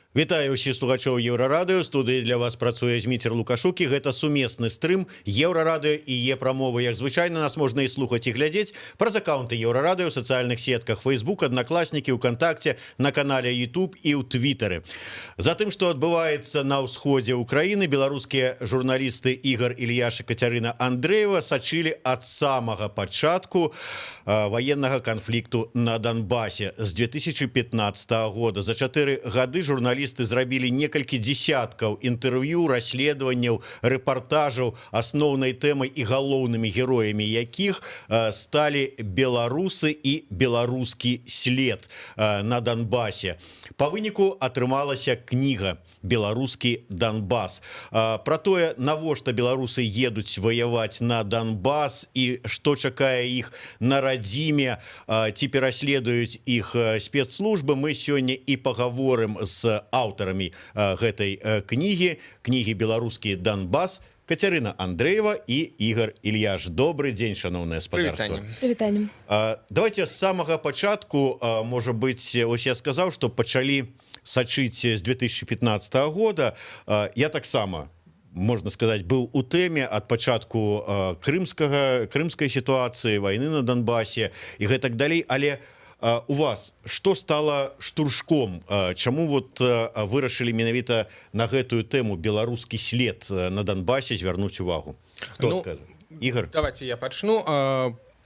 Вітаю ўсіх слухачоў Еўрарадыё. Студыі для вас працуе Зміцер Лукашук, і гэта сумесны стрым Еўрарадыё і Е-прамовы. Як звычайна, нас можна і слухаць, і глядзець праз аккаунты Еўрарадыё, сацыяльных сетках Facebook, Аднакласнікі, УКонтакце, на канале YouTube і ў Твітары. За тым, што адбываецца на ўсходзе Украіны, беларускія журналісты Ігор Ільяш і Кацярына Андрэева сачылі ад самага пачатку военнага канфлікту на Донбасе з 2015 года. За 4 гады журналісты зрабілі некалькі десяткаў інтэрв'ю, расследаванняў, рэпартажаў, асноўнай тэмай і галоўнымі героямі якіх сталі беларусы і беларускі след на Донбасе. Па выніку атрымалася кніга «Беларускі Донбас». Пра тое, навошта беларусы едуць ваяваць на Донбас і што чакае іх на радзіме, ці пераследуюць іх спецслужбы, мы сёння і пагаворым з аўтарамі гэтай кнігі «Беларускі Донбас», Кацярына Андрэева і Ігор Ільяш. Добрый дзень, шановнае спадарства. Прывітанне. Давайте з самага пачатку, можа быць, ось я сказаў, што пачалі сачыць з 2015 года. Я таксама, можна сказаць, быў у тэме ад пачатку крымскай сітуацыі, вайны на Донбасе і гэтак далей, але у вас што стала штуршком? Чаму вот вырашылі менавіта на гэтую тэму беларускі след на Донбасе звярнуць увагу? Ігор? Давайте я пачну.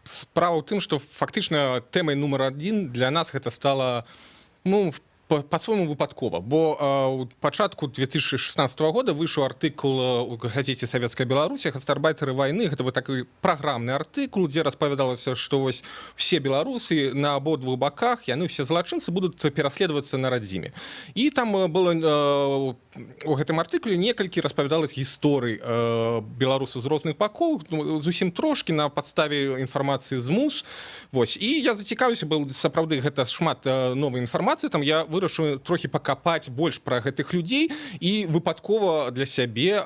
Справа ў тым, што фактычна тэмай нумар 1 для нас гэта стала, по-свойму выпадкова, бо у пачатку 2016 года выйшаў артыкул у газеце «Савецкая Беларусь» «Гастарбайтары вайны». Гэта быў такі праграмны артыкул, дзе распавядалася, што вось все беларусы на абодвух баках, яны все злачынцы будуць пераследавацца на радзіме. І там было у гэтым артыкуле некалькі распавядалось гісторый беларусаў з розных бакоў, зусім трошкі на падставе інфармацыі з МУС. Вось. І я зацікаўся, бо сапраўды гэта шмат новай інфармацыі, там я вырашыў трохі пакапаць больш пра гэтых людзей і выпадкова для сябе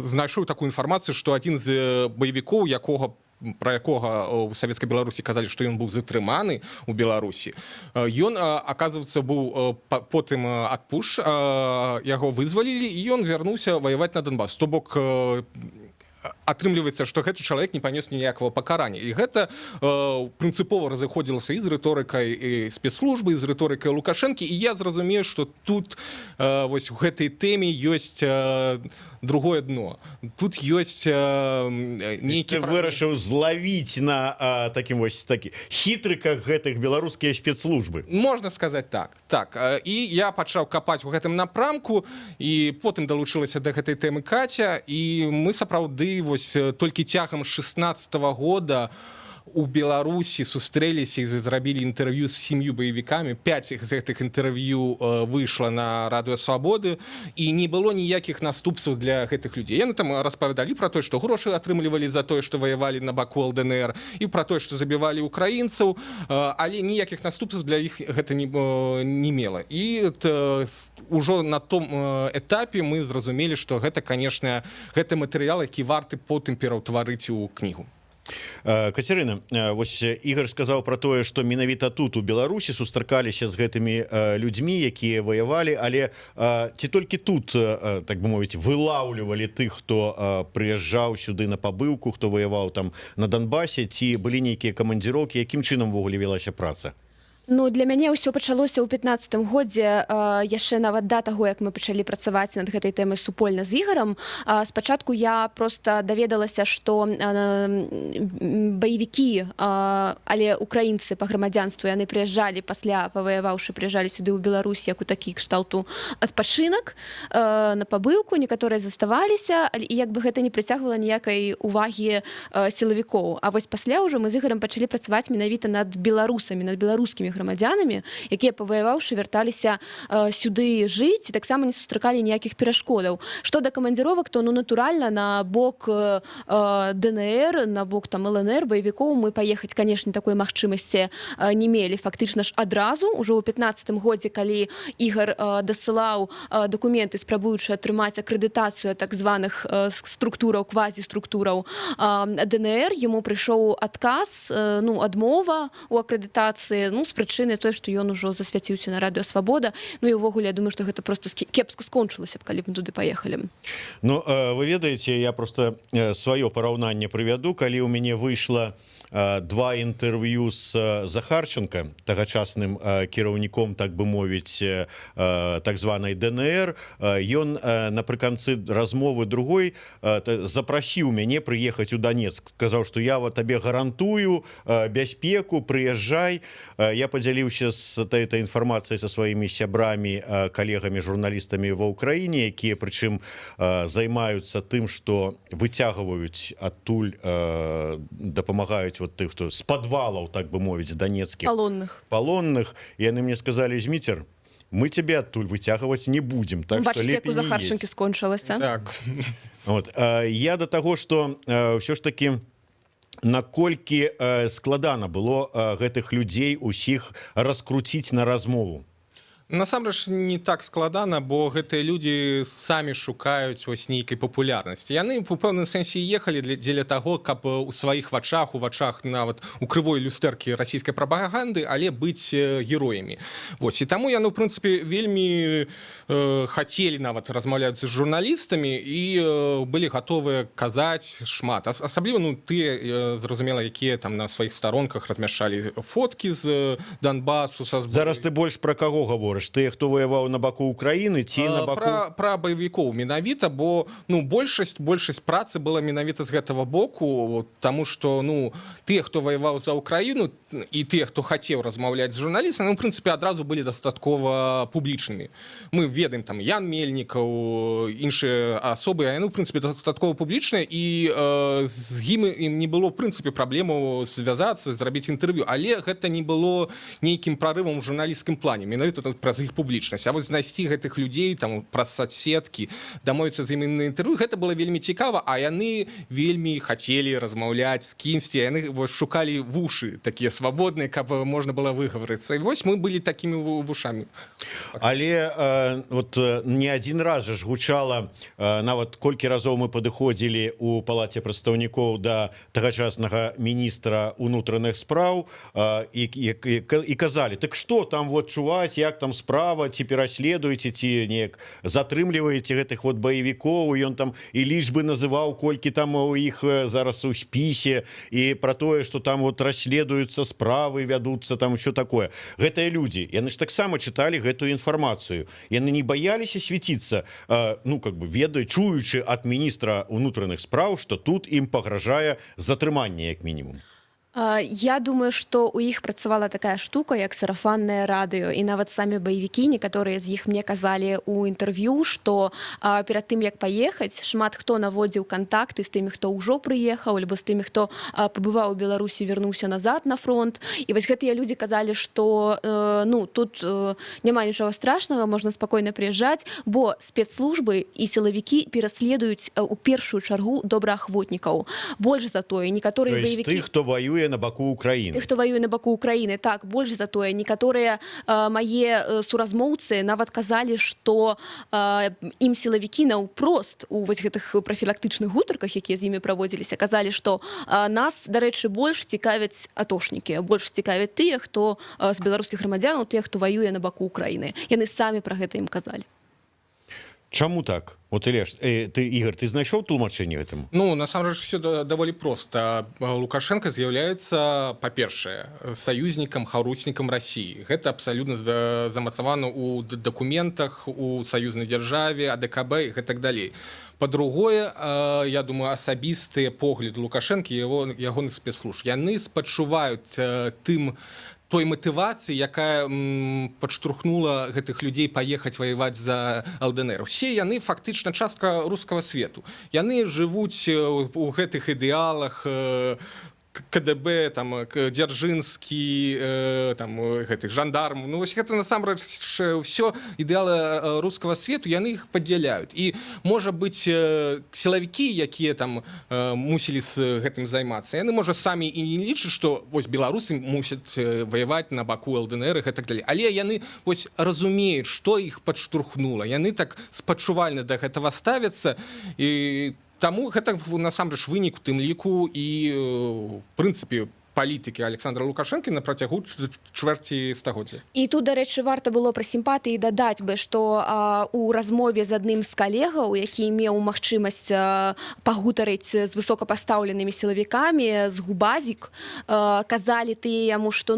знайшоў такую інфармацыю, што адзін з баевікоў, пра якога у Савецкай Беларусі казалі, што ён быў затрыманы ў Беларусі, ён, аказваецца, быў потым адпушч, яго вызвалілі, і ён вярнуўся ваяваць на Донбас. То бок атрымліваецца, што гэты чалавек не панёс ніякага пакарання. І гэта прынцыпова разыходзілася і з рыторыкай і спецслужбы, і з рыторыкай Лукашэнкі. І я зразумею, што тут вось у гэтай тэме ёсць другое дно. Тут ёсць нейкі... Ты вырашыў злавіць на такім вось хітрыках гэтых беларускія спецслужбы. Можна сказаць так. Так. І я пачаў капаць у гэтым напрамку, і потым далучылася да гэтай тэмы Каця, і мы сапраўды вось толькі цягам 16 года у Беларусі сустрэліся і зрабілі інтэрв'ю з 7 баевікамі. 5 з гэтых інтэрв'ю выйшла на Радыё Свабоды, і не было ніякіх наступстваў для гэтых людзей. Яны там распавядалі пра тое, што грошы атрымлівалі за тое, што ваявалі на баку ЛДНР, і пра тое, што забівалі украінцаў, але ніякіх наступстваў для іх гэта не мела. І ўжо на том этапе мы зразумелі, што гэта, канешне, гэты матэрыял, які варты потым пераўтварыць у кнігу. Кацярына, вось Ігор сказаў пра тое, што менавіта тут у Беларусі сустракаліся з гэтымі людзьмі, якія ваявалі, але ці толькі тут, так бы мовіць, вылаўлівалі тых, хто прыязджаў сюды на пабыўку, хто ваяваў там на Донбасе, ці былі нейкія камандзіроўкі, якім чынам увогуле велася праца? Для мяне ўсё пачалося ў 15-м годзе, яшчэ нават да таго, як мы пачалі працаваць над гэтай тэмай супольна з Ігорам. Спачатку я проста даведалася, што баевікі, але украінцы па грамадзянству, яны прыязджалі пасля, паваяваўшы, прыязджалі сюды ў Беларусь, як у такі кшталту адпачынак, на пабыўку, некаторыя заставаліся, і як бы гэта не прыцягвала ніякай увагі сілавікоў. А вось пасля ўжо мы з Ігорам пачалі працаваць менавіта над беларусамі, над беларускімі грамадзянамі, якія, паваяваўшы, вярталіся сюды жыць і таксама не сустракалі ніякіх перашкодаў. Што да камандзіровак, то, натуральна, на бок ДНР, на бок там ЛНР, баевікоў мы паехаць, канешне, такой магчымасці не мелі. Фактычна ж адразу, ужо ў 15-м годзе, калі Ігор дасылаў дакументы, спрабуючы атрымаць акрэдытацыю так званых структураў, квазіструктураў ДНР, яму прыйшоў адказ, адмова ў акрэдытацыі, з прычыны той, што ён ужо засвяціўся на радыё Свабода. Ну і ўвогуле я думаю, што гэта просто кепска скончылася б, калі б мы туды паехалі. Ну вы ведаеце, я просто сваё параўнанне прывяду, калі ў мяне выйшла два інтэрв'ю з Захарченко, тагачасным кіраўніком, так бы мовіць, так званай ДНР. Ён напрыканцы размовы другой запрасіў мяне прыехаць у Донецк, сказаў, што я вот табе гарантую бяспеку, прыязджай. Я падзяліўся з этой інфармацыяй са сваімі сябрамі, калегамі, журналістамі ва ўкраіне, якія прычым займаюцца тым, што выцягваюць адтуль, дапамагаюць вот тых, хто з падвалаў, так бы мовіць, донецкіх палонных. І яны мне сказалі: Зміцер, мы тебе адтуль выцягваць не будем, так что бачыце, як у лепей не Захарченкі ездзь. скончылася. Так. Вот. Я до таго, што ўсё ж таки наколькі складана было гэтых людзей усіх раскруціць на размову. Насамрэч не так складана, бо гэтыя людзі самі шукаюць вось нейкай папулярнасці. Яны у пэўным сэнсе ехалі дзеля таго, каб у сваіх вачах, у вачах нават у крывой люстэркі расійскай прапаганды, але быць героямі. Вось. І таму яны, у прынцыпе, вельмі хацелі нават размаўляць з журналістамі і былі гатовыя казаць шмат. Асабліва, ну, тыя, зразумела, якія там на сваіх старонках размяшчалі фоткі з Донбасу, са збору. Зараз ты больш пра каго гаворыш? Ты, хто ваяваў на баку Украіны, ці на баку... Пра баевікоў менавіта, бо ну, большасць працы была менавіта з гэтага боку, таму што ну, тыя, хто ваяваў за Украіну, і тыя, хто хацеў размаўляць з журналістамі, ну, в прынцыпе, адразу былі дастаткова публічнымі. Мы ведаем там Ян Мельнікаў, іншыя асобы, яны, в прынцыпе, дастаткова публічныя, і з ім не было, в прынцыпе, праблемаў звязацца, зрабіць інтэрв'ю, але гэта не было нейкім прарывам у журналісцкім плане, менавіта праз іх публічнасць. А вось знайсці гэтых людзей там праз соцсеткі, дамовіцца з імі на інтэрв'ю, гэта было вельмі цікава, а яны вельмі хацелі размаўляць з кімсьці, яны вось шукалі вушы такія свабодныя, каб можна было выгаварыцца. І вось мы былі такімі вушамі. Але вот не адзін раз ж гучала, нават колькі разоў мы падыходзілі у палаце прадстаўнікоў да тагачаснага міністра ўнутраных спраў і казалі: так што там вот чуваць, як там справа, ці пераследуеце, ці неяк затрымліваеце гэтых вот баевікоў. Ён там і лічбы называў, колькі там у іх зараз у спісе, і пра тое, што там вот расследуюцца справы, вядуцца, там ўсё такое. Гэтыя людзі, яны ж таксама чыталі гэтую інфармацыю. Яны не баяліся свяціцца, ну, как бы чуючы ад міністра ўнутраных спраў, што тут ім пагражае затрыманне, як мінімум. Я думаю, што ў іх працавала такая штука, як сарафаннае радыё, і нават самі баевікі, некаторыя з іх мне казалі ў інтэрв'ю, што перад тым, як паехаць, шмат хто наводзіў кантакты з тымі, хто ўжо прыехаў, альбо з тымі, хто пабываў у Беларусі, вярнуўся назад на фронт. І вось гэтыя людзі казалі, што ну, тут няма нічога страшнага, можна спакойна прыязджаць, бо спецслужбы і сілавікі пераследуюць у першую чаргу добраахвотнікаў. Больш за тое, некаторыя баевікі... Тых, хто воюе на баку Украіны. Тых, хто воюе на баку Украіны, так, больш за тое. Некаторыя мае суразмоўцы нават казалі, што ім сілавікі наўпрост у вось гэтых прафілактычных гутарках, якія з імі праводзіліся, казалі, што нас, дарэчы, больш цікавяць атошнікі, больш цікавяць тыя, хто з беларускіх грамадзянаў, тыя, хто воюе на баку Украіны. Яны самі пра гэта ім казалі. Чаму так? Вот, Ілеш, ты, Ігор, ты знайшоў тлумачэнне гэтаму? Ну, насамрэч, все даволі проста. Лукашенко з'яўляецца, па-першае, саюзнікам, харуснікам Расіі. Гэта абсалютна замацавана ў дакументах, у саюзнай дзяржаве, АДКБ і гэтак далей. Па-другое, я думаю, асабістыя погляды Лукашенко і ягоных спецслужб. Яны спачуваюць той матывацыі, якая падштурхнула гэтых людзей паехаць ваяваць за ЛДНР. Усе яны фактычна частка рускага свету. Яны жывуць у гэтых ідэалах КДБ, там, Дзяржынскі, там, гэтых жандарм. Ну, вось гэта, насамрэч, ўсё ідэалы рускага свету, яны іх падзяляюць. І, можа быць, сілавікі, якія там мусілі з гэтым займацца, яны, можа, самі і не лічаць, што вось беларусы мусяць ваяваць на баку ЛДНР і гэтак далей. Але яны вось разумеюць, што іх падштурхнула. Яны так спачувальна да гэтага ставяцца, і таму гэта насамрэч вынік у тым ліку і, в прынцыпе, палітыкі Александра Лукашэнкі на працягу чвэрці стагоддзя. І тут, дарэчы, варта было пра сімпатыі дадаць бы, што у размове з адным з калегаў, які меў магчымасць пагутарыць з высокапастаўленымі сілавікамі, з Губазік, казалі тыя яму, што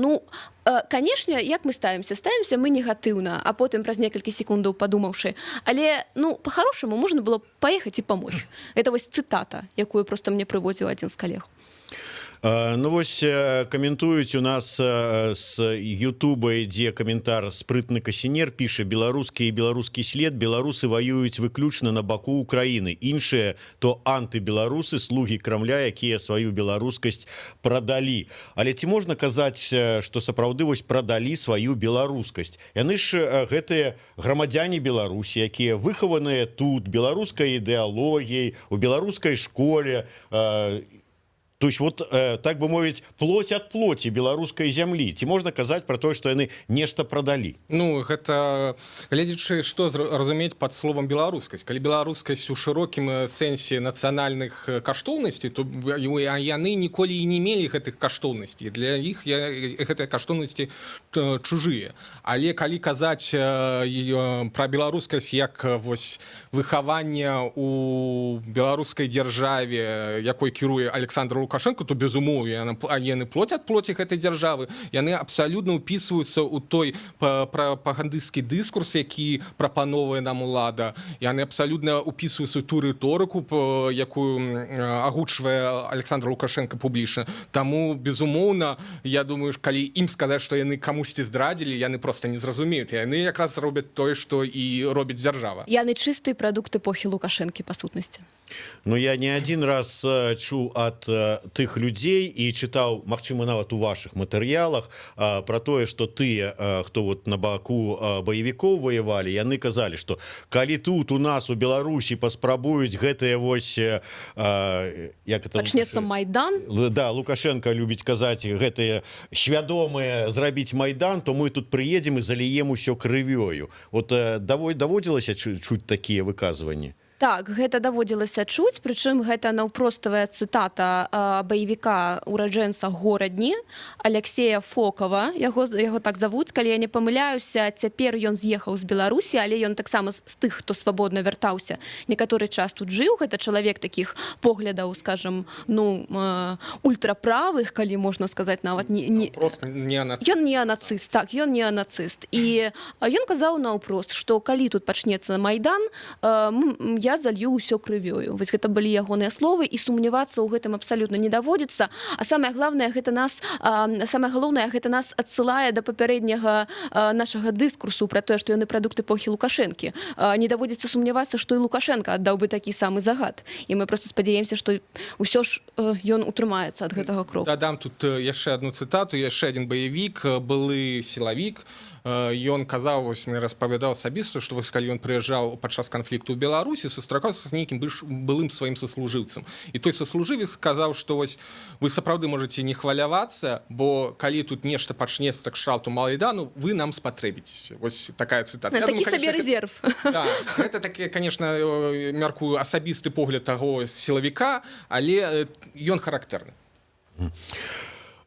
канешне, як мы ставімся мы негатыўна, а потым праз некалькі секундаў падумаўшы, але па-харошаму можна было паехаць і памочь. Это вось цытата, якую проста мне прыводзіў адзін з калег. Ну вось каментуюць у нас з Ютуба ідзе каментар спрытны касінер, піша: беларускі і беларускі след, беларусы ваююць выключна на баку Украіны, іншыя то антыбеларусы, слугі Крамля, якія сваю беларускасць прадалі. Але ці можна казаць, што сапраўды вось прадалі сваю беларускасць? Яны ж гэтыя грамадзяне Беларусі, якія выхаваныя тут беларускай ідэалогіяй, у беларускай школе, то есть вот, так бы мовіць, плоть ад плоці беларускай зямлі. Ці можна казаць пра тое, што яны нешта прадалі? Гэта, гледзячы, што разумець пад словам беларускасць. Калі беларускасць у шырокім сэнсе нацыянальных каштоўнасцей, то яны ніколі і не мелі гэтых каштоўнасцей. Для іх гэтыя каштоўнасці чужыя. Але калі казаць пра беларускасць як вось выхаванне у беларускай дзяржаве, якой кіруе Александр Лукашенко, то безумоўна яны плоть ад плоці гэтай дзяржавы, яны абсалютна ўпісваюцца ў той прапагандысцкі дыскурс, які прапановвае нам улада. Яны абсалютна ўпісваюцца ў ту рыторыку, якую агучвае Александр Лукашенко публічна. Таму безумоўна, я думаю, калі ім сказаць, што яны камусьці здрадзілі, яны проста не зразумеюць. Яны якраз робяць тое, што і робіць дзяржава. Яны чысты прадукт эпохі Лукашэнкі, па сутнасці. Я не адзін раз чуў ад тых людзей і чытаў, магчыма, нават у вашых матэрыялах пра тое, што тыя, хто вот на баку баевікоў ваявалі, яны казалі, што калі тут у нас у Беларусі паспрабуюць гэтыя вось пачнецца Майдан. Да, Лукашенко любіць казаць, гэтыя свядомыя зрабіць Майдан, то мы тут прыедзем і заліем усё крывёю. Вот даводзілася чуць такія выказванні? Так, гэта даводзілася чуць, прычым гэта наўпроставая цытата баевіка ураджэнца горадні Алексея Фокова, яго так завуць, калі я не памыляюся, цяпер ён з'ехаў з Беларусі, але ён таксама з тых, хто свабодна вяртаўся, некаторы час тут жыў, гэта чалавек такіх поглядаў, скажам, ультраправых, калі можна сказаць, нават Просто неанацыст. Ён неанацыст, так, ён неанацыст. І ён казаў наўпрост, што калі тут пачнецца Майдан, я залью ўсё крывёю. Вось гэта былі ягоныя словы, і сумнявацца ў гэтым абсалютна не даводзіцца. А самае галоўнае, гэта нас адсылае да папярэдняга нашага дыскурсу пра тое, што яны прадукт эпохі Лукашэнкі. Не даводзіцца сумнявацца, што і Лукашенко аддаў бы такі самы загад. І мы проста спадзяемся, што ўсё ж ён утрымаецца ад гэтага кроку. Дадам тут яшчэ адну цытату, яшчэ адзін баевік, былы сілавік. Ён казаў, вось мне распавядаў асабіста, што вось калі ён прыязджаў падчас канфлікту ў Беларусі, сустракаўся з нейкім былым сваім саслужыўцам. І той саслужывец сказаў, што вось вы сапраўды можаце не хвалявацца, бо калі тут нешта пачнецца кшталту Майдану, вы нам спатрэбіцеся. Вось такая цытата. Такі сабе рэзерв. Гэта такі, канешне, мяркую, асабісты погляд таго сілавіка, але ён характэрны.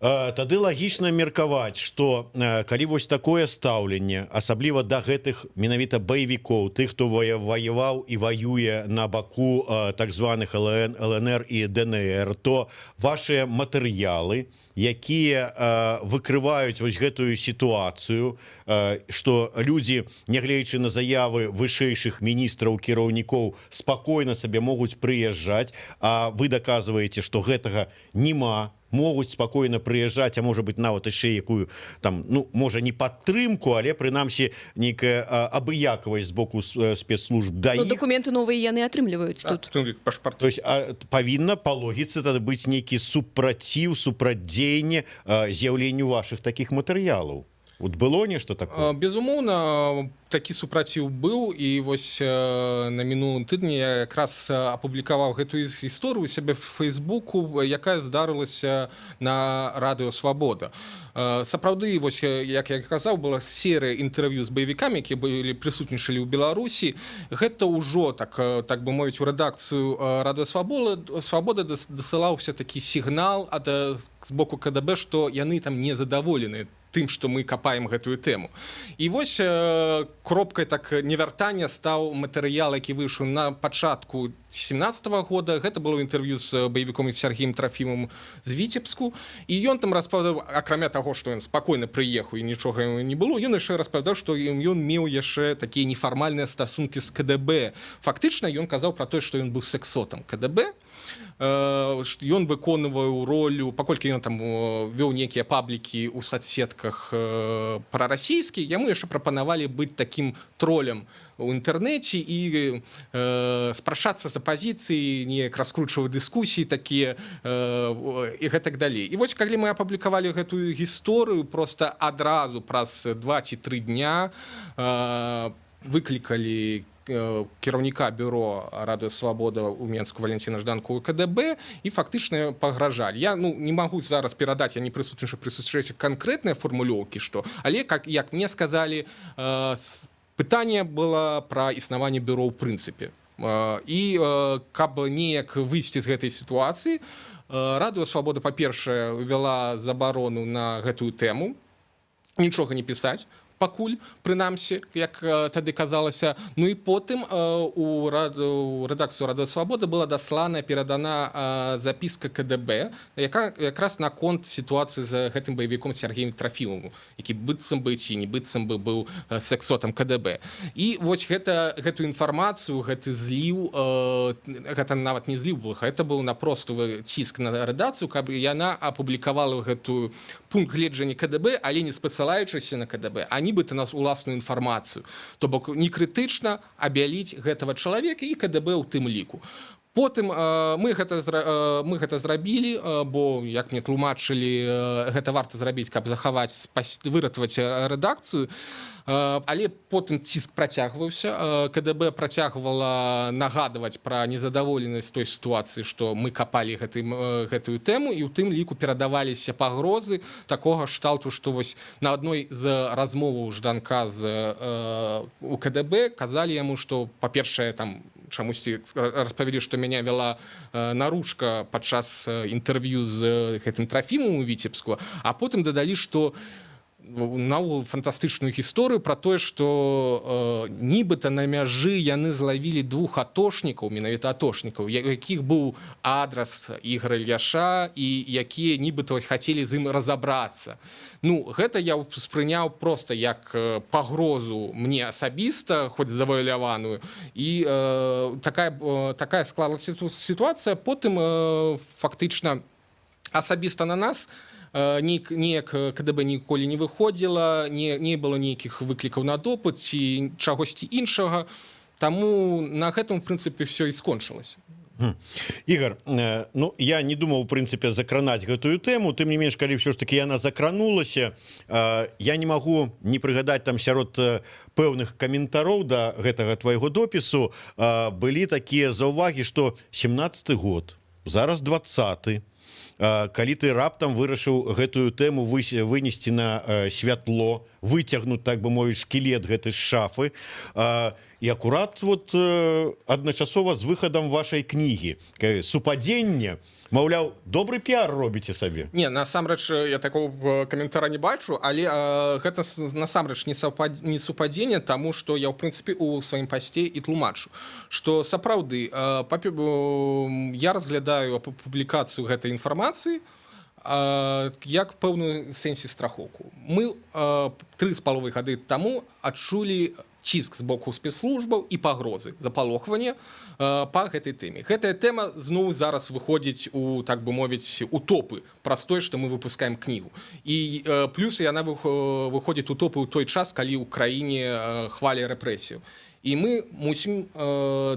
Тады лагічна меркаваць, што калі вось такое стаўленне, асабліва да гэтых менавіта баевікоў, тых, хто ваяваў і ваюе на баку так званых ЛНР і ДНР, то вашыя матэрыялы, якія выкрываюць вось гэтую сітуацыю, што людзі, нягледзячы на заявы вышэйшых міністраў, кіраўнікоў, спакойна сабе могуць прыязджаць, а вы даказваеце, што гэтага няма, могуць спакойна прыязджаць, а можа быць нават яшчэ якую там, можа не падтрымку, але прынамсі нейкая абыякавасць з боку спецслужб да іх. Дакументы новыя яны атрымліваюць тут. То есть павінна па логіцы тады быць нейкі супраціў, супрадзеянне з'яўленню вашых такіх матэрыялаў. Вот было нешта такое? Безумоўна, такі супраціў быў, і вось на мінулым тыдні я якраз апублікаваў гэтую гісторыю у сябе в Фейсбуку, якая здарылася на радыё «Свабода». Сапраўды, вось, як я казаў, была серыя інтэрв'ю з баевікамі, якія былі прысутнічалі ў Беларусі. Гэта ўжо, так бы мовіць, у рэдакцыю радыё «Свабода» дасылаўся такі сігнал з боку КДБ, што яны там не задаволены тым, што мы капаем гэтую тэму. І вось кропкай так невяртання стаў матэрыял, які выйшаў на пачатку 2017 года. Гэта было інтэрв'ю з баевіком Сергеем Трафімовым з Віцебску. І ён там распавядаў, акрамя таго, што ён спакойна прыехаў і нічога не было, ён яшчэ распавядаў, што ён меў яшчэ такія нефармальныя стасункі з КДБ. Фактычна ён казаў пра тое, што ён быў сексотам КДБ. Ён выконваў ролю, паколькі ён там вёў нейкія паблікі ў соцсетках прарасійскія, яму яшчэ прапанавалі быць такім тролем у інтэрнэце і спрачацца з апазіцыі, неяк раскручваць дыскусіі такія і гэтак далей. І вось калі мы апублікавалі гэтую гісторыю, проста адразу праз 2 ці 3 дня выклікалі кіраўніка бюро радыё «Свабода» у Менску Валентина Жданку у КДБ і фактычна пагражалі. Я не магу зараз перадаць, я не прысутнічаю канкрэтныя фармулёўкі, што, але як мне сказалі, пытанне было пра існаванне бюро ў прынцыпе. І каб неяк выйсці з гэтай сітуацыі, радыё «Свабода», па-першае, ввяла забарону на гэтую тэму, нічога не пісаць, пакуль, прынамсі, як тады казалася. Ну і потым у рэдакцыю радыё «Свабода» была даслана, перадана запіска КДБ, яка якраз наконт сітуацыі з гэтым баевіком Сергеем Трафімовым, які быццам бы ці не быццам бы быў сексотам КДБ. І вось гэтую інфармацыю, гэты зліў, гэта нават не зліў быў, гэта быў напростовы ціск на рэдакцыю, каб яна апублікавала гэтую пункт гледжання КДБ, але не спасылаючыся на КДБ, а нібыта на уласную інфармацыю. То бок не крытычна абяліць гэтага чалавека і КДБ ў тым ліку. Потым мы гэта зрабілі, бо, як мне тлумачылі, гэта варта зрабіць, каб захаваць, выратаваць рэдакцыю. Але потым ціск працягваўся. КДБ працягвала нагадваць пра незадаволенасць той сітуацыі, што мы капалі гэтую тэму, і ў тым ліку перадаваліся пагрозы такога шталту, што вось на адной з размоваў Жданка у КДБ казалі яму, што, па-першае, там чамусьці распавялі, што мяне вяла наружка падчас інтэрв'ю з гэтым Трафімовым у Віцебску, а потым дадалі, што наогул фантастычную гісторыю пра тое, што нібыта на мяжы яны злавілі 2 атошнікаў, менавіта атошнікаў, якіх быў адрас іх Ільяша і якія нібыта хацелі з ім разабрацца. Ну, гэта я ўспрыняў проста як пагрозу мне асабіста, хоць завуаляваную, і такая склалася сітуацыя. Потым фактычна асабіста на нас неяк КДБ ніколі не выходзіла, не было нейкіх выклікаў на допыт ці чагосьці іншага, таму на гэтым, в прынцыпе, все і скончылася. Ігор, ну, я не думаў, у прынцыпе, закранаць гэтую тэму, тым не менш, калі ўсё ж такі яна закранулася, я не магу не прыгадаць там сярод пэўных каментароў да гэтага твайго допісу былі такія заўвагі, што 17-й год, зараз 20-й, калі ты раптам вырашыў гэтую тэму вынесці на святло, выцягнуць, так бы мовіць, шкілет гэтай шафы, і акурат вот адначасова з выхадам вашай кнігі супадзення, маўляў, добры піар робіце сабе. Не, насамрэч я такого каментара не бачу, але гэта насамрэч не супадзенне, таму што я ў прынцыпе у сваім пасце і тлумачу, што сапраўды я разглядаю публікацыю гэтай інфармацыі як пэўную сэнсе страхоўку. Мы 3,5 гады таму адчулі ціск з боку спецслужбаў і пагрозы, запалохвання па гэтай тэме. Гэтая тэма зноў зараз выходзіць у, так бы мовіць, у топы праз тое, што мы выпускаем кнігу. І плюс яна выходзіць у топы ў той час, калі ў краіне хваля рэпрэсію. І мы мусім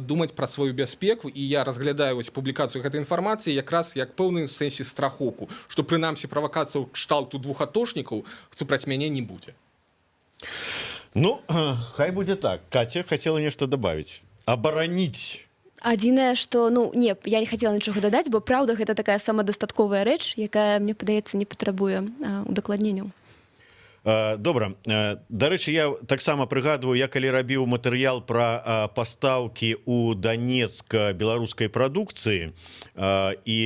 думаць пра сваю бяспеку, і я разглядаю публікацыю гэтай інфармацыі якраз як пэўную сэнсе страхоўку, што прынамсі правакацыяў кшталту 2 атошнікаў супраць мяне не будзе. Ну, хай будзе так. Катя хотела нешта добавить. Абараніць. Адзінае, што ну не, я не хацела нічога дадаць, бо праўда гэта такая самадастатковая рэч, якая, мне падаецца, не патрабуе удакладненняў. Добра. Дарэчы, я таксама прыгадваю, я калі рабіў матэрыял пра пастаўкі ў Донецк беларускай прадукцыі і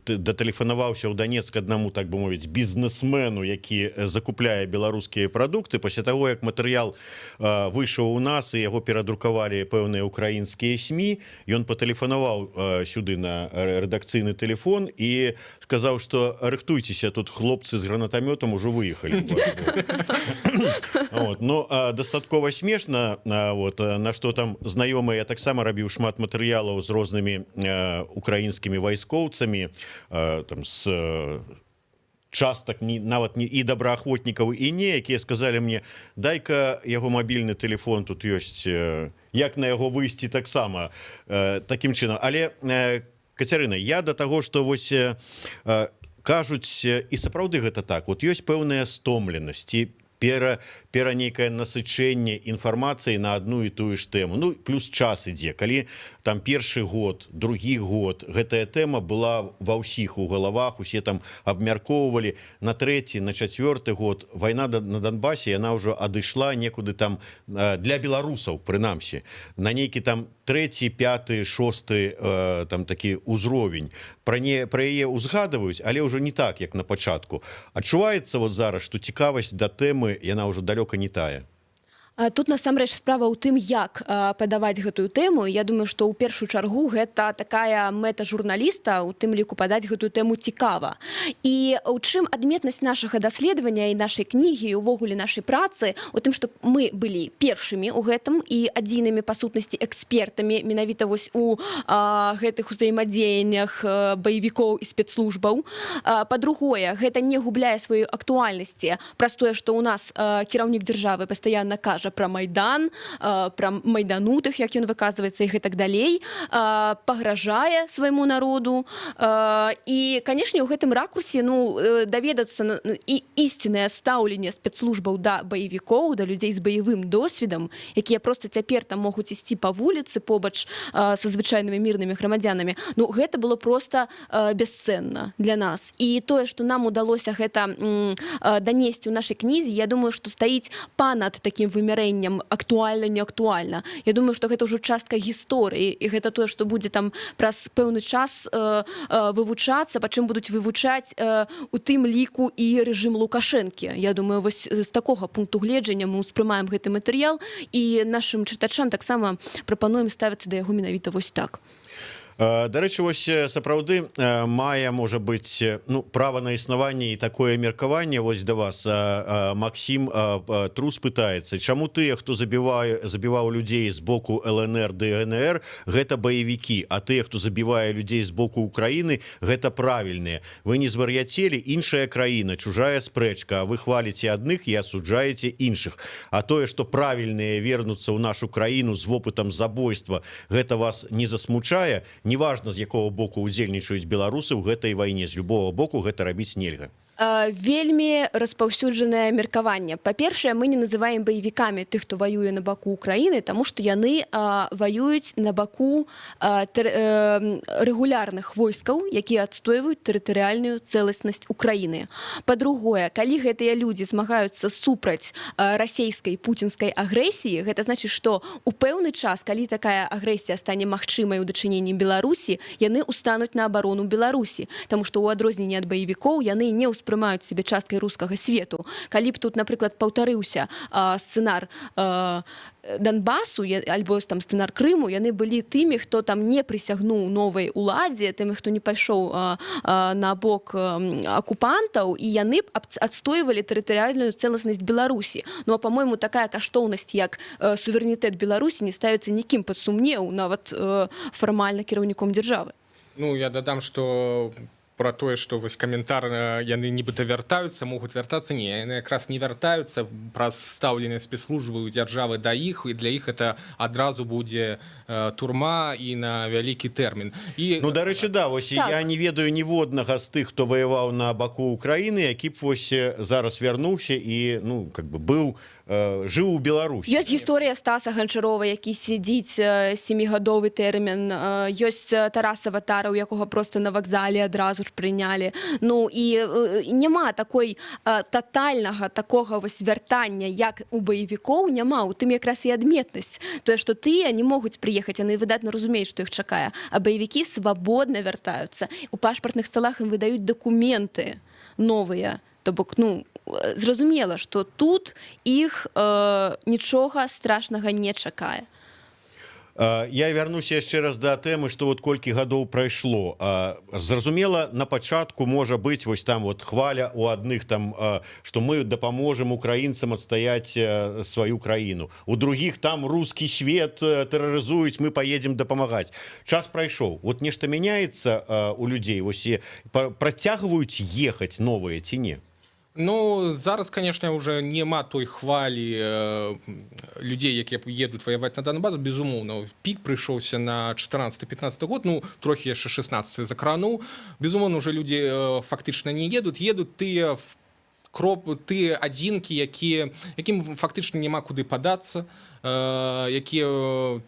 датэлефанаваўся ў Донецк аднаму, так бы мовіць, бізнесмену, які закупляе беларускія прадукты. Пасля таго, як матэрыял выйшаў у нас і яго перадрукавалі пэўныя украінскія СМІ, ён патэлефанаваў сюды на рэдакцыйны тэлефон і сказаў, што рыхтуйцеся, тут хлопцы з гранатамётам ужо выехалі. Вот. Ну, дастаткова смешна, вот, на што там знаёмы, я таксама рабіў шмат матэрыялаў з рознымі украінскімі вайскоўцамі, там, з частак нават не і добраахвотнікаў і не, якія сказалі мне, дай-ка яго мабільны телефон, тут ёсць, як на яго выйсці таксама такім чынам. Але, Кацярына, я да таго, што вось кажуць, і сапраўды гэта так, вот ёсць пэўная стомленасць, нейкае насычэнне інфармацыі на одну і тую ж тэму. Ну, плюс час ідзе. Калі там першы год, другі год, гэтая тэма была ва ўсіх у галавах, усе там абмяркоўвалі, на трэці, на чацвёрты год вайна на Донбасе, яна ўжо адышла некуды там для беларусаў, прынамсі, на нейкі там трэці, пяты, шосты там такі ўзровень. Пра яе узгадваюць, але ўжо не так, як на пачатку. Адчуваецца вот зараз, што цікавасць да тэмы, яна ўжо далёка не тая. Тут насамрэч справа ў тым, як падаваць гэтую тэму. Я думаю, што ў першую чаргу гэта такая мэта журналіста, у тым ліку падаць гэтую тэму цікава. І ў чым адметнасць нашага даследавання і нашай кнігі, і ўвогуле нашай працы, у тым, што мы былі першымі ў гэтым і адзінымі, па сутнасці, экспертамі менавіта вось у гэтых узаемадзеяннях баевікоў і спецслужбаў. Па-другое, гэта не губляе сваёй актуальнасці праз тое, што ў нас кіраўнік дзяржавы пастаянна кажа пра Майдан, пра майданутых, як ён выказваецца і гэтак далей, пагражае свайму народу. І, канешне, у гэтым ракурсе даведацца і ісціннае стаўленне спецслужбаў да баевікоў, да людзей з баявым досведам, якія проста цяпер там могуць ісці па вуліцы побач са звычайнымі мірнымі грамадзянамі. Ну, гэта было проста бесцэнна для нас. І тое, што нам удалося гэта данесці ў нашай кнізе, я думаю, што стаіць панад такім вымярэннем актуальна, не актуальна. Я думаю, што гэта ўжо частка гісторыі, і гэта тое, што будзе там праз пэўны час вывучацца, па чым будуць вывучаць у тым ліку і рэжым Лукашэнкі. Я думаю, вось з такога пункту гледжання мы ўспрымаем гэты матэрыял і нашым чытачам таксама прапануем ставіцца да яго менавіта вось так. Дарэчы, вось сапраўды мае, можа быць, права на існаванне і такое меркаванне вось да вас. Максім Трус пытаецца, чаму тыя, хто забіваў людзей з боку ЛНР, ДНР, гэта баевікі, а тыя, хто забівае людзей з боку Украіны, гэта правільныя. Вы не звар'яцелі, іншая краіна, чужая спрэчка, а вы хваліце адных і асуджаеце іншых. А тое, што правільныя вернуцца ў нашу краіну з вопытам забойства, гэта вас не засмучае? Неважна, з якого боку удзельнічаюць беларусы ў гэтай вайне, з любого боку гэта рабіць нельга. Вельмі распаўсюджанае меркаванне. Па-першае, мы не называем баевікамі тых, хто ваюе на баку Украіны, таму што яны ваююць на баку рэгулярных войскаў, якія адстойваюць тэрытарыяльную цэласнасць Украіны. Па-другое, калі гэтыя людзі змагаюцца супраць расейскай пуцінскай агрэсіі, гэта значыць, што ў пэўны час, калі такая агрэсія стане магчымай у дачыненні Беларусі, яны ўстануць на абарону Беларусі, таму што ў адрозненні ад баевікоў яны не ўспрымаюць сябе часткай рускага свету. Калі б тут, напрыклад, паўтарыўся сцэнар Донбасу, альбо там сцэнар Крыму, яны былі тымі, хто там не прысягнуў новай уладзе, тымі, хто не пайшоў на бок акупантаў, і яны б адстойвалі тэрытарыяльную цэласнасць Беларусі. Ну, а, па-мойму, такая каштоўнасць, як суверэнітэт Беларусі, не ставіцца нікім пад сумнеў, нават фармальна кіраўніком дзяржавы. Ну, я дадам, што про тое, што вось каментар яны нібыта вяртаюцца, могуць вяртацца, не, яны якраз не вяртаюцца праз стаўленне спецслужбы ў дзяржавы да іх, і для іх это адразу будзе турма і на вялікі тэрмін. Ну, дарэчы, да, вось так. Я не ведаю ніводнага з тых, хто ваяваў на баку Украіны, які б вось зараз вярнуўся і, ну, как бы быў жыў у Беларусі. Ёсць гісторыя Стаса Ганчарова, які сядзіць 7гадовы тэрмін. Ёсць Тараса Ватара, у якога проста на вакзале адразу ж прынялі. Ну і няма такой татальнага такога вось вяртання, як у баевікоў, няма. У тым якраз і адметнасць. Тое, што тыя не могуць прыехаць, яны выдатна разумеюць, што іх чакае. А баевікі свабодна вяртаюцца. У пашпартных сталах ім выдаюць дакументы новыя. То бок, ну, зразумела, што тут іх нічога страшнага не чакае. Я вярнуся яшчэ раз да тэмы, што вот колькі гадоў прайшло. Зразумела, на пачатку можа быць вось там вот хваля у адных там, што мы дапаможам украінцам адстаяць сваю краіну. У другіх там рускі свет тэрарызуюць, мы паедзем дапамагаць. Час прайшоў. Вот нешта мяняецца у людзей, вось працягваюць ехаць новыя ці не? Ну, зараз, конечно, уже нема той хвалі людзей, якія едуць ваяваць на Донбас, безумоўна. Пік прыйшоўся на 14-15 год, ну, трохі яшчэ 16 закрануў. Безумоўна, уже людзі фактычна не едуць. Едуць тыя адзінкі, якім фактычна няма куды падацца, якія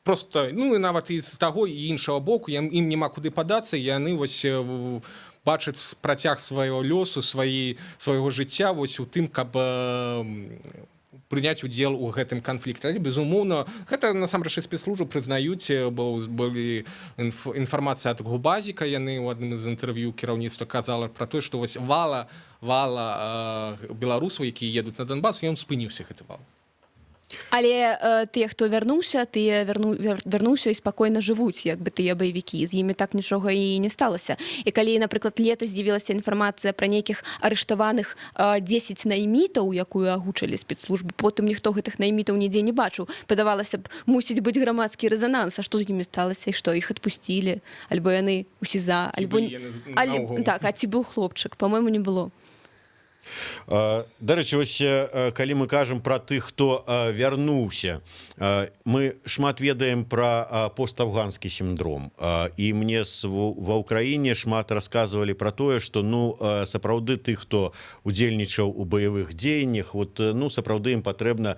просто, ну, і нават і з таго і іншага боку, ім няма куды падацца, яны вось бачаць працяг свайго лёсу, свайго жыцця вось у тым, каб прыняць удзел у гэтым канфлікце. Безумоўна, гэта насамрэч і спецслужбы прызнаюць, былі інфармацыя ад Губазіка, яны ў адным з інтэрв'ю кіраўніцтва казала пра тое, што вось вала беларусаў, якія едуць на Донбас, ён спыніўся гэты вал. Але тыя, хто вярнуўся, тыя вярнуўся і спакойна жывуць, як бы тыя баевікі. З імі так нічога і не сталася. І калі, напрыклад, летась з'явілася інфармацыя пра нейкіх арыштаваных 10 наймітаў, якую агучылі спецслужбы, потым ніхто гэтых наймітаў нідзе не бачыў. Падавалася б, мусіць быць грамадскі рэзананс. А што з імі сталася? І што, іх адпусцілі? Альбо яны ў СІЗА? Так, а ці быў хлопчык? Па-мойму, не было. Дарэчы, вось калі мы кажам пра тых, хто вярнуўся, мы шмат ведаем пра постафганскі сіндром, і мне ва ўкраіне шмат расказвалі пра тое, што ну сапраўды тых, хто удзельнічаў у баявых дзеяннях, вот ну сапраўды ім патрэбна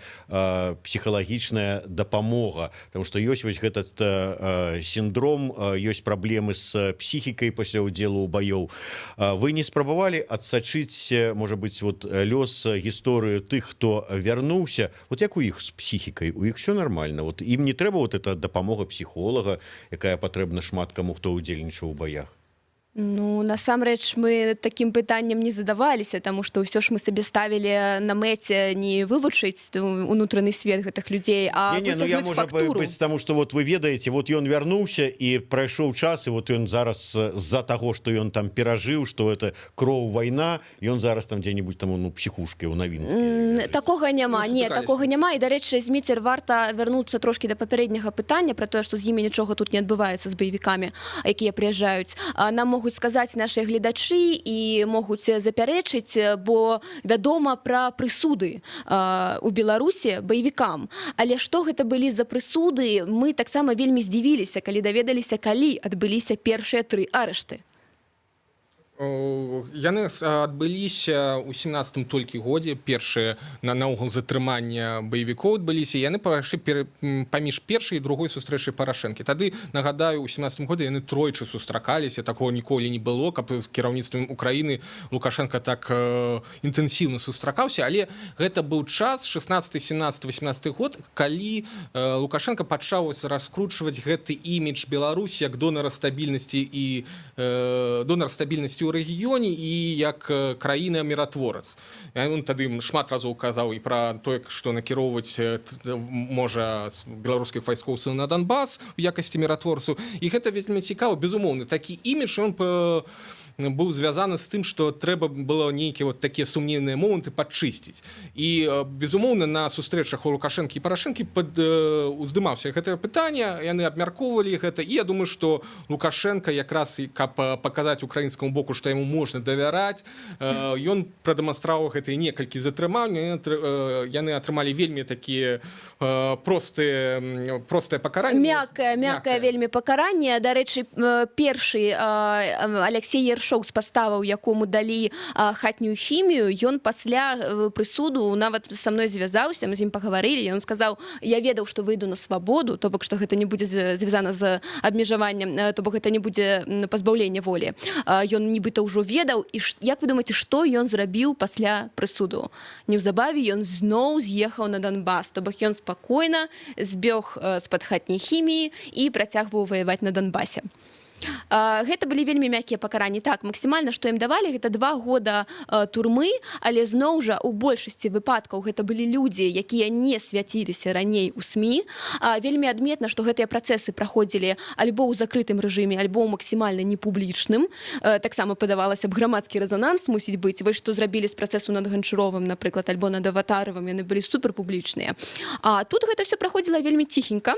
псіхалагічная дапамога, потому што ёсць вось этот сіндром, ёсць праблемы з псіхікай пасля ўдзелу ў баёў. Вы не спрабавалі адсачыць, можа быць, вот лёс, гісторыю тых, хто вярнуўся, вот як у іх з псіхікай, у іх все нормально, вот ім не трэба вот эта дапамога псіхолага, якая патрэбна шмат каму, хто удзельнічаў у баях? Ну, насамрэч, мы такім пытаннем не задаваліся, таму што ўсё ж мы сабе ставілі на мэце не вывучыць унутраны свет гэтых людзей, а высягнуць фактуру. Быць, таму што вот вы ведаеце, вот ён вярнуўся і прайшоў час, і вот ён зараз з-за таго, што ён там перажыў, што это кроў вайна, ён зараз там дзе-небудзь там ну псіхушкай у Навінскі. Такога няма, не, такога няма. І, дарэчы, Зміцер, варта вярнуцца трошкі да папярэдняга пытання пра тое, што з імі нічога тут не адбываецца з баевікамі, якія прыязджаюць. Нам могуць сказаць нашыя гледачы і могуць запярэчыць, бо вядома пра прысуды у Беларусі баевікам. Але што гэта былі за прысуды, мы таксама вельмі здзівіліся, калі даведаліся, калі адбыліся першыя 3 арышты. Яны адбыліся ў 17-м толькі годзе, першыя наогул затрымання баевікоў адбыліся, яны пайшлі паміж першай і другой сустрэчай Парашэнкі. Тады, нагадаю, у 17-м годзе яны тройчы сустракаліся, такого ніколі не было, каб з кіраўніцтвам Украіны Лукашенко так інтэнсіўна сустракаўся, але гэта быў час, 16, 17, 18 год, калі Лукашенко пачаў раскручваць гэты імідж Беларусі як донара стабільнасці у рэгіёне і як краіна-міратворац. Ён тады шмат разоў казаў і пра тое, што накіроўваць можа беларускіх вайскоўцаў на Донбас у якасці міратворцаў. І гэта вельмі цікава, безумоўна. Такі імідж ён быў звязаны з тым, што трэба было нейкія вот такія сумнеўныя моманты падчысціць. І, безумоўна, на сустрэчах у Лукашэнкі і Парашэнкі уздымаўся гэтае пытанне, яны абмяркоўвалі гэта, і я думаю, што Лукашенко якраз, каб паказаць украінскаму боку, што яму можна давяраць, ён прадэманстраваў гэтыя некалькі затрыманняў, яны атрымалі вельмі такія простае пакаранне. Мяккае вельмі пакаранне. Дарэчы, першы Алексей Ершов сышоў з паставаў, якому далі хатнюю хімію, ён пасля прысуду нават са мной звязаўся, мы з ім пагаварылі, ён сказаў, я ведаў, што выйду на свабоду, то бок што гэта не будзе звязана з абмежаваннем, то бок гэта не будзе пазбаўлення волі. Ён нібыта ўжо ведаў, і як вы думаеце, што ён зрабіў пасля прысуду? Неўзабаве ён зноў з'ехаў на Донбас, то бок ён спакойна збег з-пад хатняй хіміі і працягваў ваяваць на Донбасе. Гэта былі вельмі мяккія пакаранні. Так, максімальна, што ім давалі, гэта 2 года турмы, але зноў жа у большасці выпадкаў гэта былі людзі, якія не свяціліся раней у СМІ. Вельмі адметна, што гэтыя працэсы праходзілі альбо ў закрытым рэжыме, альбо ў максімальна непублічным. Таксама падавалася б, грамадскі рэзананс мусіць быць. Вось што зрабілі з працэсу над Ганчаровым, напрыклад, альбо над Аватаровым, яны былі суперпублічныя. А тут гэта ўсё праходзіла вельмі ціхенька.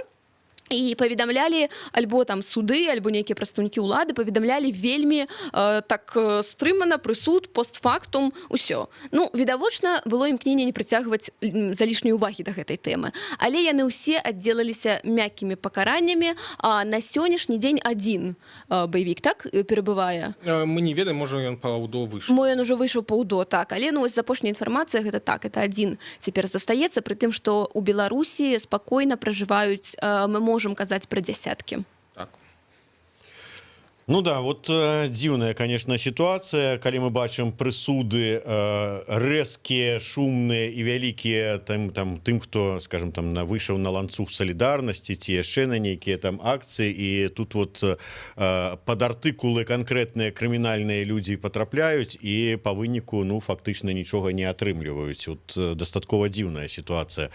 І паведамлялі альбо там суды, альбо нейкія прадстаўнікі ўлады паведамлялі вельмі так стрымана, прысуд, постфактум, усё. Ну, відавочна, было імкненне не прыцягваць залішняй увагі да гэтай тэмы. Але яны ўсе аддзелаліся мяккімі пакараннямі. На сённяшні дзень адзін баевік, так, перабывае? Мы не ведаем, можа, ён па УДО выйшаў. Ён ужо выйшаў па УДО, так. Але, ну, вось апошняя інфармацыя, гэта так, это адзін цяпер застаецца, пры тым, што ў Беларусі спакойна пражываюць, мы можем казаць пра дзясяткі. Так. Ну да, вот дзіўная, конечно, ситуация, калі мы бачым прысуды рэзкія, шумныя і вялікія тым, хто, скажем, там выйшаў на ланцуг салідарнасці ці яшчэ на нейкія там акцыі, і тут вот пад артыкулы канкрэтныя крымінальныя людзі патрапляюць і па выніку, ну, фактычна нічога не атрымліваюць. Вот дастаткова дзіўная ситуация.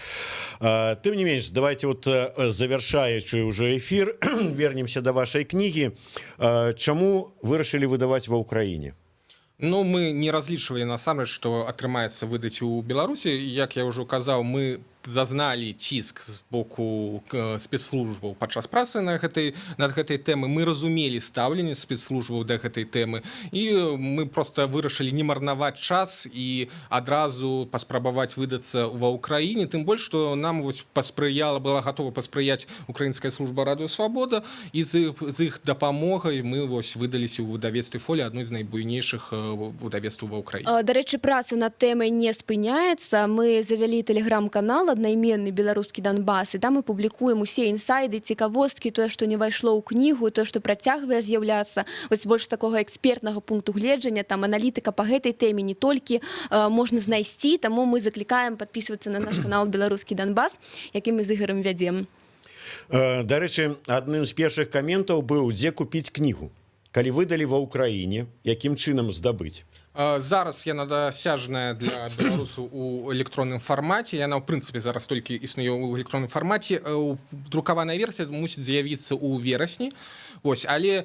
Тым не менш, давайте вот завяршаючы ўжо эфір, вернемся да вашай кнігі. Чаму вырашылі выдаваць ва ўкраіне? Ну, мы не разлічвалі насамрэч, што атрымаецца выдаць у Беларусі. Як я ўжо казаў, мы зазналі ціск з боку спецслужбаў падчас працы над гэтай тэмы. Мы разумелі стаўленне спецслужбаў да гэтай тэмы, і мы проста вырашылі не марнаваць час і адразу паспрабаваць выдацца ва ўкраіне, тым больш, што нам была гатова паспрыяць украінская служба Радыё Свабода, і з іх дапамогай мы выдаліся ў выдавецтве Фолі, адной з найбуйнейшых выдавецтваў ва ўкраіне. Дарэчы, праца над тэмай не спыняецца. Мы завялі тэлеграм-канал аднайменны беларускі Донбас, і там мы публікуем усе інсайды, цікавосткі, тое, што не вайшло ў кнігу, тое, што працягвае з'яўляцца. Вось больш такога экспертнага пункту гледжання, там аналітыка па гэтай тэме не толькі можна знайсці, таму мы заклікаем падпісвацца на наш канал «Беларускі Донбас», які мы з Ігарам вядзем. Дарэчы, адным з першых каментаў быў, дзе купіць кнігу? Калі выдалі ва ўкраіне, якім чынам здабыць? Зараз яна дасяжная для беларусаў у электронным фармаце. Яна, ў прынцыпе, зараз толькі існуе ў электронным фармаце. Друкаваная версія мусіць з'явіцца ў верасні. Ось, але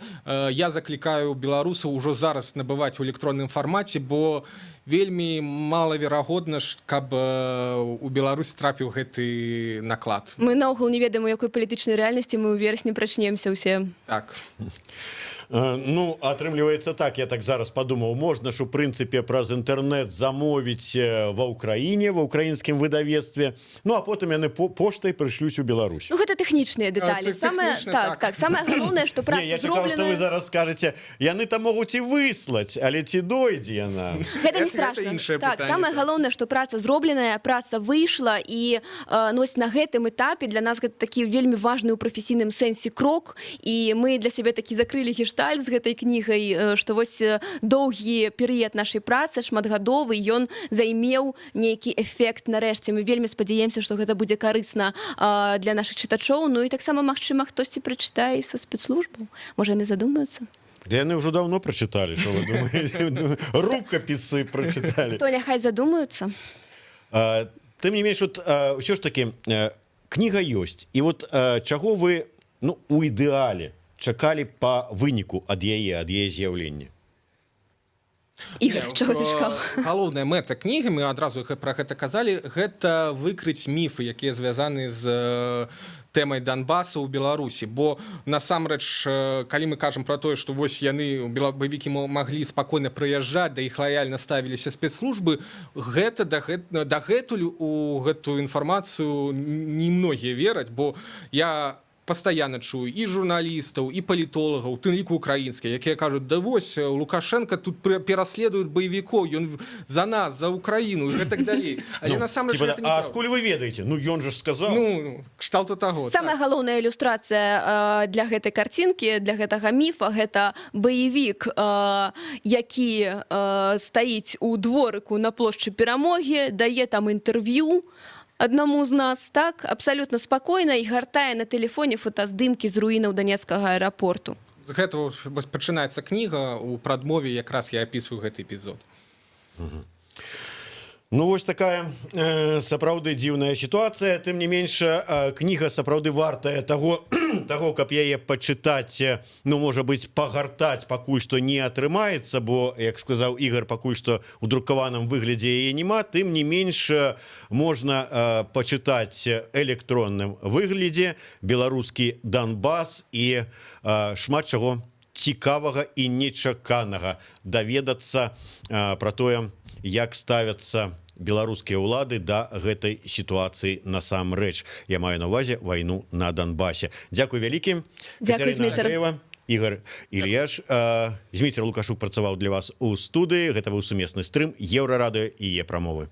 я заклікаю беларусаў ужо зараз набываць у электронным фармаце, бо вельмі малаверагодна, каб у Беларусь трапіў гэты наклад. Мы наогул не ведаем, у якой палітычнай рэальнасці мы ў верасні прачнемся ўсе. Так. Ну, атрымліваецца так, я так зараз падумаў, можна ж у прынцыпе праз інтэрнэт замовіць ва ўкраіне, ва ўкраінскім выдавецтве, ну а потым яны поштай прышлюць у Беларусь. Ну гэта тэхнічныя дэталі. Самае галоўнае, што праца зробленая. Я чакаў, што вы зараз скажаце, яны там могуць і выслаць, але ці дойдзе яна? Гэта не страшна. Так, самае галоўнае, што праца зробленая, праца выйшла, і на гэтым этапе для нас гэта такі вельмі важны ў прафесійным сэнсе крок, і мы для сябе такі закрылі гештальт з гэтай кнігай, што вось доўгі перыяд нашай працы, шматгадовы, ён займеў нейкі эфект нарэшце. Мы вельмі спадзяемся, што гэта будзе карысна для нашых чытачоў, ну і таксама, магчыма, хтосьці прачытае са спецслужбаў. Можа, яны задумаюцца? Яны ўжо даўно прачыталі, што вы думаеце? Рукапісы прачыталі. То няхай задумаюцца. Тым не менш, ўсё ж такі, кніга ёсць. І вот чаго вы, у ідэале чакалі па выніку ад яе з'яўлення? Ігор, чаго ты чакаў? Галоўная мэта кнігі, мы адразу пра гэта казалі, гэта выкрыць міфы, якія звязаны з тэмай Донбаса ў Беларусі. Бо насамрэч, калі мы кажам пра тое, што вось яны, баевікі, маглі спакойна прыязджаць, да іх лаяльна ставіліся спецслужбы, гэта дагэтуль у гэтую інфармацыю немногія вераць, бо я пастаянна чую і журналістаў і палітолагаў тым ліку украінскія, якія кажуць, да вось Лукашенко тут пераследуюць баевікоў, ён за нас, за Украіну і так далей. Але насамрэч типа, гэта а неправда. адкуль вы ведаеце? Ну ён же ж сказаў. Ну, кшталту таго. Самая галоўная ілюстрацыя для гэтай карцінкі, для гэтага міфа, гэта баевік, які стаіць у дворыку на плошчы Перамогі, дае там інтэрв'ю аднаму з нас, так, абсалютна спакойна і гартае на тэлефоне фотаздымкі з руінаў данецкага аэрапорту. З гэтага пачынаецца кніга, у прадмове якраз я апісваю гэты эпізод. Ну вось такая сапраўды дзіўная сітуацыя. Тым не менш, кніга сапраўды вартая таго, каб яе пачытаць, ну можа быць, пагартаць пакуль што не атрымаецца, бо, як сказаў Ігор, пакуль што ў друкаваным выглядзе яе няма. Тым не менш, можна пачытаць электронным выглядзе беларускі Донбас і шмат чаго цікавага і нечаканага даведацца пра тое, як ставяцца беларускія ўлады да гэтай сітуацыі насамрэч. Я маю на ўвазе вайну на Донбасе. Дзякуй вялікі. Дзякуй, Кацярына Зміцер. Андрэева, Ігор Ільяш. Зміцер Лукашук працаваў для вас у студыі. Гэта быў сумесны стрым Еўрарадыё і Е-прамовы.